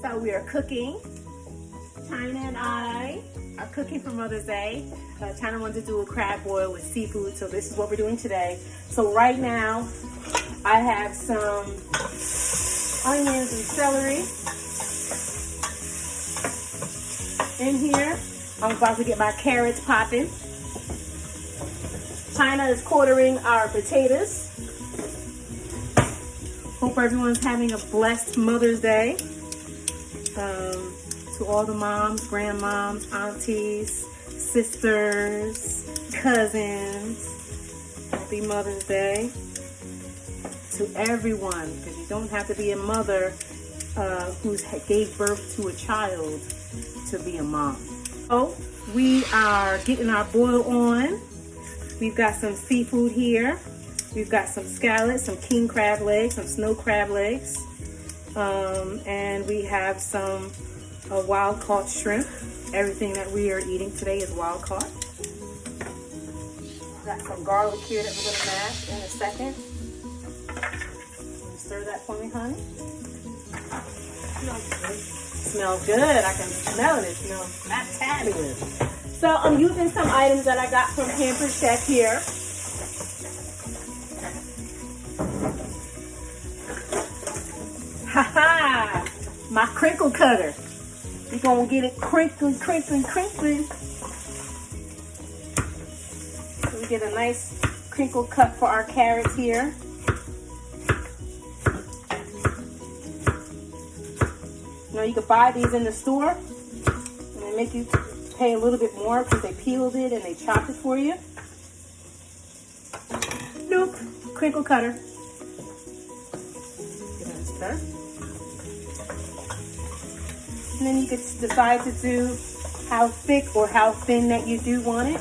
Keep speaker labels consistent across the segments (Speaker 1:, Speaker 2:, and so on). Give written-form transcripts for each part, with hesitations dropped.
Speaker 1: So we are cooking. China and I are cooking for Mother's Day. China wanted to do a crab boil with seafood, so this is what we're doing today. So right now, I have some onions and celery in here. I'm about to get my carrots popping. China is quartering our potatoes. Hope everyone's having a blessed Mother's Day. To all the moms, grandmoms, aunties, sisters, cousins, happy Mother's Day to everyone, because you don't have to be a mother who gave birth to a child to be a mom. So we are getting our boil on. We've got some seafood here. We've got some scallops, some king crab legs, some snow crab legs, and we have some wild caught shrimp. Everything that we are eating today is wild caught. Got some garlic here that we're going to mash in a second. Stir that for me, honey. Smells good. I can smell it. It smells fabulous. So I'm using some items that I got from Pampered Chef here. Ha-ha! My crinkle cutter. We're gonna get it crinkling, crinkling, crinkling. So we get a nice crinkle cut for our carrots here. You know, you could buy these in the store and they make you pay a little bit more because they peeled it and they chopped it for you. Nope, crinkle cutter. Get in this there. And then you could decide to do how thick or how thin that you do want it.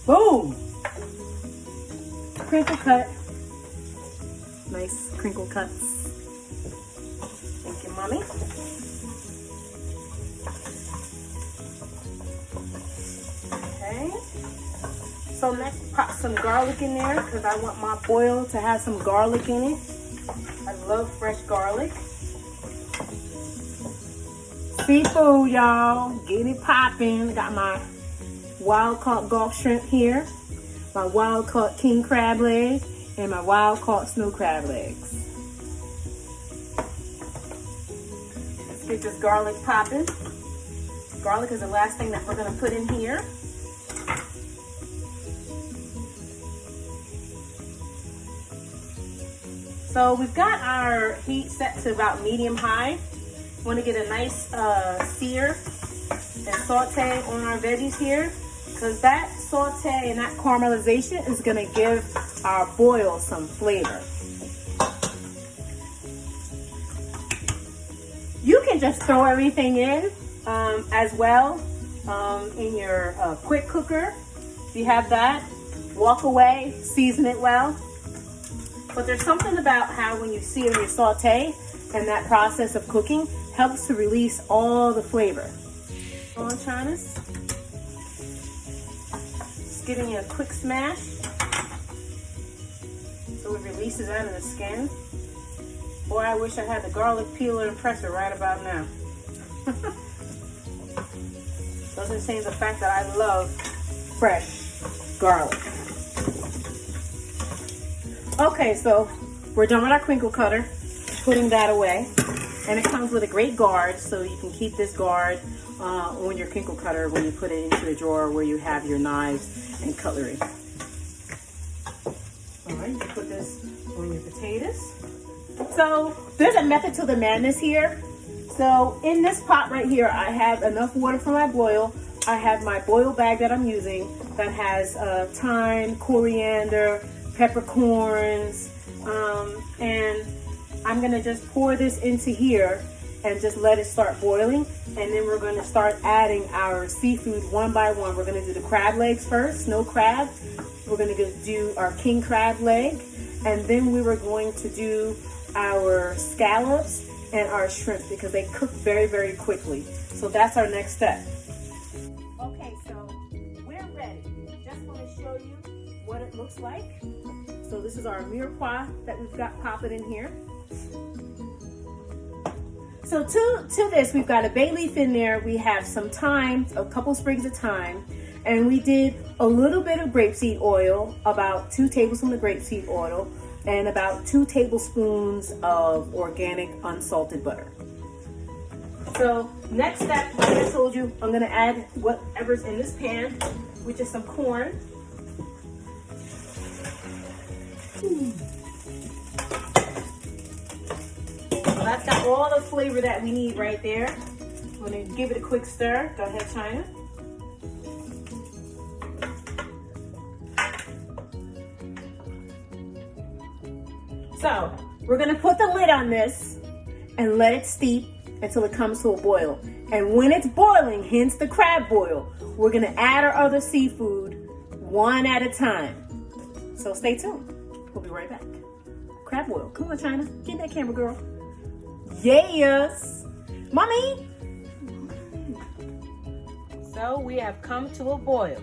Speaker 1: Boom! Crinkle cut. Nice crinkle cuts. Thank you, Mommy. Okay. So next, pop some garlic in there because I want my boil to have some garlic in it. I love fresh garlic. Seafood, y'all. Get it popping. Got my wild caught Gulf shrimp here, my wild caught king crab leg, and my wild caught snow crab legs. Let's get this garlic popping. Garlic is the last thing that we're going to put in here. So we've got our heat set to about medium high. Want to get a nice sear and saute on our veggies here, because that saute and that caramelization is going to give our boil some flavor. You can just throw everything in as well in your quick cooker. If you have that, walk away, season it well. But there's something about how when you see it in your saute and that process of cooking helps to release all the flavor. On Chinas. Just giving it a quick smash so it releases out of the skin. Boy, I wish I had the garlic peeler and presser right about now. Doesn't change the fact that I love fresh garlic. Okay, so we're done with our crinkle cutter, putting that away. And it comes with a great guard, so you can keep this guard on your crinkle cutter when you put it into a drawer where you have your knives and cutlery. All right, you can put this on your potatoes. So there's a method to the madness here. So in this pot right here, I have enough water for my boil. I have my boil bag that I'm using that has thyme, coriander, peppercorns, and I'm gonna just pour this into here and just let it start boiling. And then we're gonna start adding our seafood one by one. We're gonna do the crab legs first, snow crab. We're gonna do our king crab leg. And then we were going to do our scallops and our shrimp because they cook very, very quickly. So that's our next step. looks like. So this is our mirepoix that we've got popping in here. So to this, we've got a bay leaf in there. We have some thyme, a couple sprigs of thyme, and we did a little bit of grapeseed oil, about 2 tablespoons of grapeseed oil, and about 2 tablespoons of organic unsalted butter. So next step, like I told you, I'm gonna add whatever's in this pan, which is some corn. So that's got all the flavor that we need right there. I'm gonna give it a quick stir. Go ahead, China. So we're gonna put the lid on this and let it steep until it comes to a boil. And when it's boiling, hence the crab boil, we're gonna add our other seafood one at a time. So stay tuned. We'll be right back. Crab boil. Come on, China. Get in that camera, girl. Yes. Mommy. So we have come to a boil.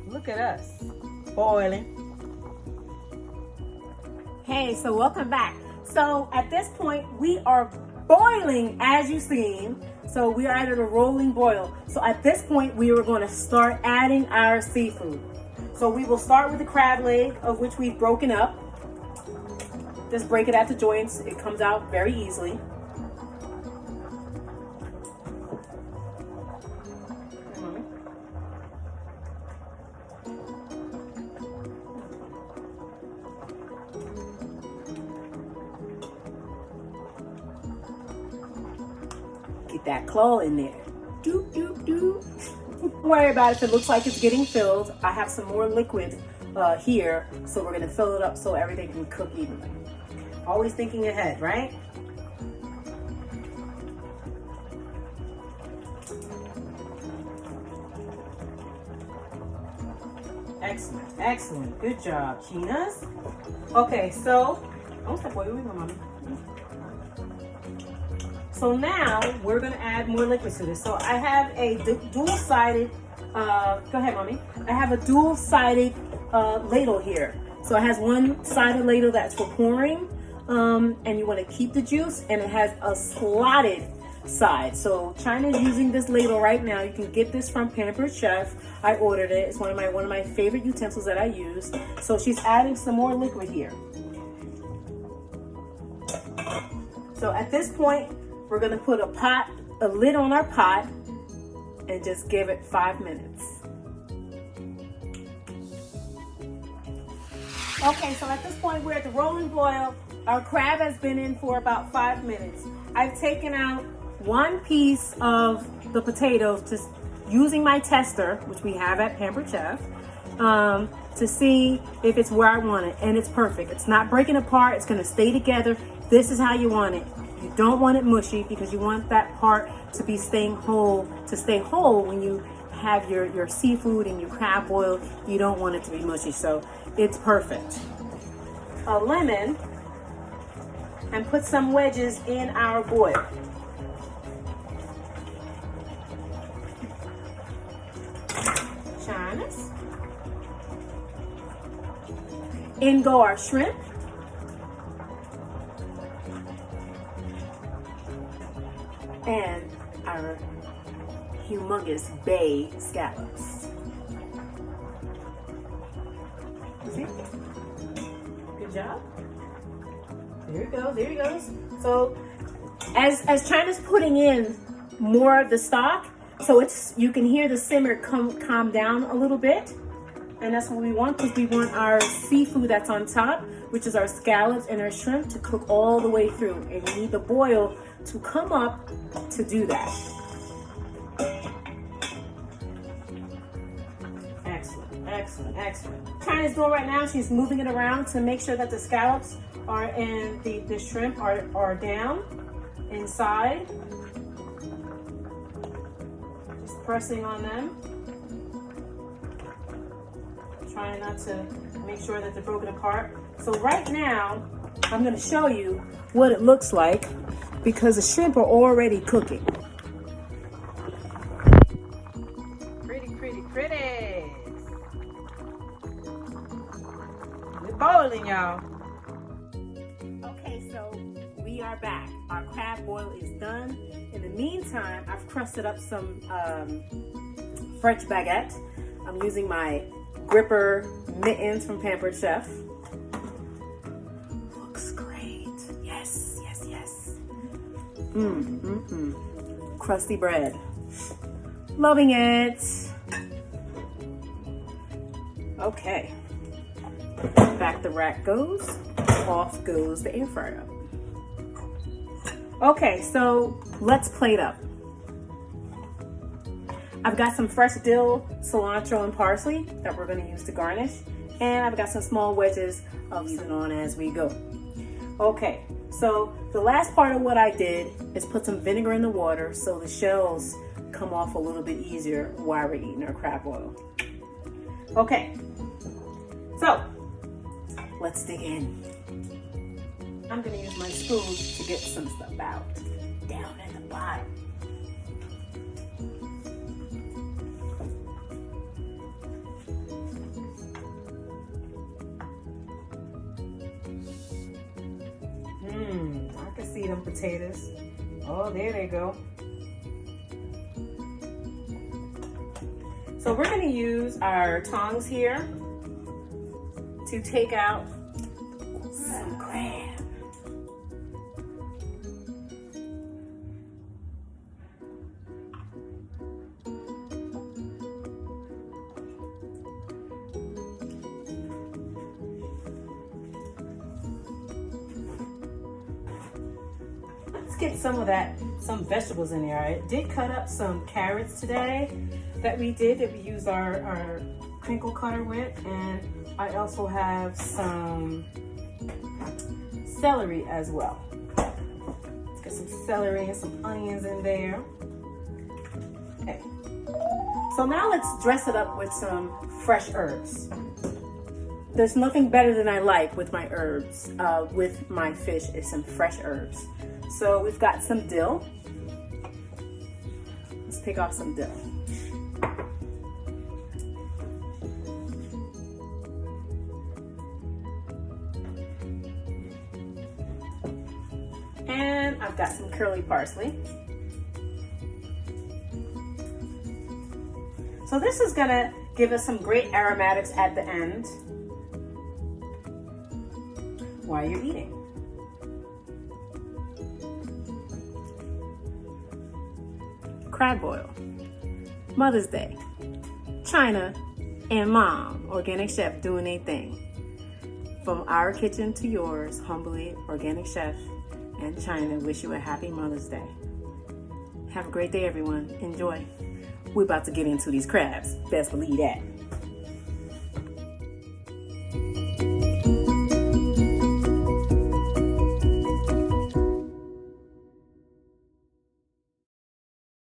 Speaker 1: Look at us. Boiling. Hey, so welcome back. So at this point, we are boiling, as you've seen. So we are at a rolling boil. So at this point, we are going to start adding our seafood. So we will start with the crab leg, of which we've broken up. Just break it at the joints. It comes out very easily. Get that claw in there. Doop, doop, doop. Don't worry about it if it looks like it's getting filled. I have some more liquid here, so we're gonna fill it up so everything can cook evenly. Always thinking ahead, right? Excellent, excellent. Good job, Chinas. Okay, so, don't step away from me, mommy. So now we're gonna add more liquid to this. So I have a dual-sided, go ahead, mommy. I have a dual-sided ladle here. So it has one sided ladle that's for pouring, and you wanna keep the juice, and it has a slotted side. So China's using this ladle right now. You can get this from Pampered Chef. I ordered it. It's one of my favorite utensils that I use. So she's adding some more liquid here. So at this point, we're gonna put a lid on our pot and just give it 5 minutes. Okay, so at this point, we're at the rolling boil. Our crab has been in for about 5 minutes. I've taken out 1 piece of the potatoes, just using my tester, which we have at Pampered Chef, to see if it's where I want it, and it's perfect. It's not breaking apart, it's gonna stay together. This is how you want it. You don't want it mushy because you want that part to be staying whole, to stay whole when you have your seafood and your crab boil. You don't want it to be mushy, so it's perfect. A lemon, and put some wedges in our boil. Chinas. In go our shrimp. And our humongous bay scallops. See? Good job. There it goes, there it goes. So as China's putting in more of the stock, so you can hear the simmer calm down a little bit. And that's what we want, because we want our seafood that's on top, which is our scallops and our shrimp, to cook all the way through. And you need the boil to come up to do that. Excellent, excellent, excellent. China's doing right now, she's moving it around to make sure that the scallops and the shrimp are down inside. Just pressing on them. Trying not to make sure that they're broken apart. So right now, I'm gonna show you what it looks like, because the shrimp are already cooking. Pretty, pretty, pretty.
Speaker 2: y'all.
Speaker 1: Okay, so we are back. Our crab boil is done. In the meantime, I've crusted up some French baguette. I'm using my gripper mittens from Pampered Chef. Looks great. Yes, yes, yes. Crusty bread. Loving it. Okay. Back the rack goes. Off goes the air fryer. Okay, so let's plate up. I've got some fresh dill, cilantro, and parsley that we're going to use to garnish. And I've got some small wedges of using on as we go. Okay, so the last part of what I did is put some vinegar in the water so the shells come off a little bit easier while we're eating our crab boil. Okay, so let's dig in. I'm going to use my spoon to get some stuff out down at the bottom. I can see them potatoes. Oh, there they go. So we're going to use our tongs here to take out some crab. Get some vegetables in there. I did cut up some carrots today that we use our crinkle cutter with, and I also have some celery as well. Let's get some celery and some onions in there. Okay, so now let's dress it up with some fresh herbs. There's nothing better than I like with my herbs, with my fish, is some fresh herbs. So we've got some dill. Let's take off some dill. And I've got some curly parsley. So this is gonna give us some great aromatics at the end while you're eating. Crab boil, Mother's Day, China, and Mom, Organic Chef, doing their thing. From our kitchen to yours, humbly, Organic Chef and China wish you a happy Mother's Day. Have a great day, everyone. Enjoy. We're about to get into these crabs. Best believe that.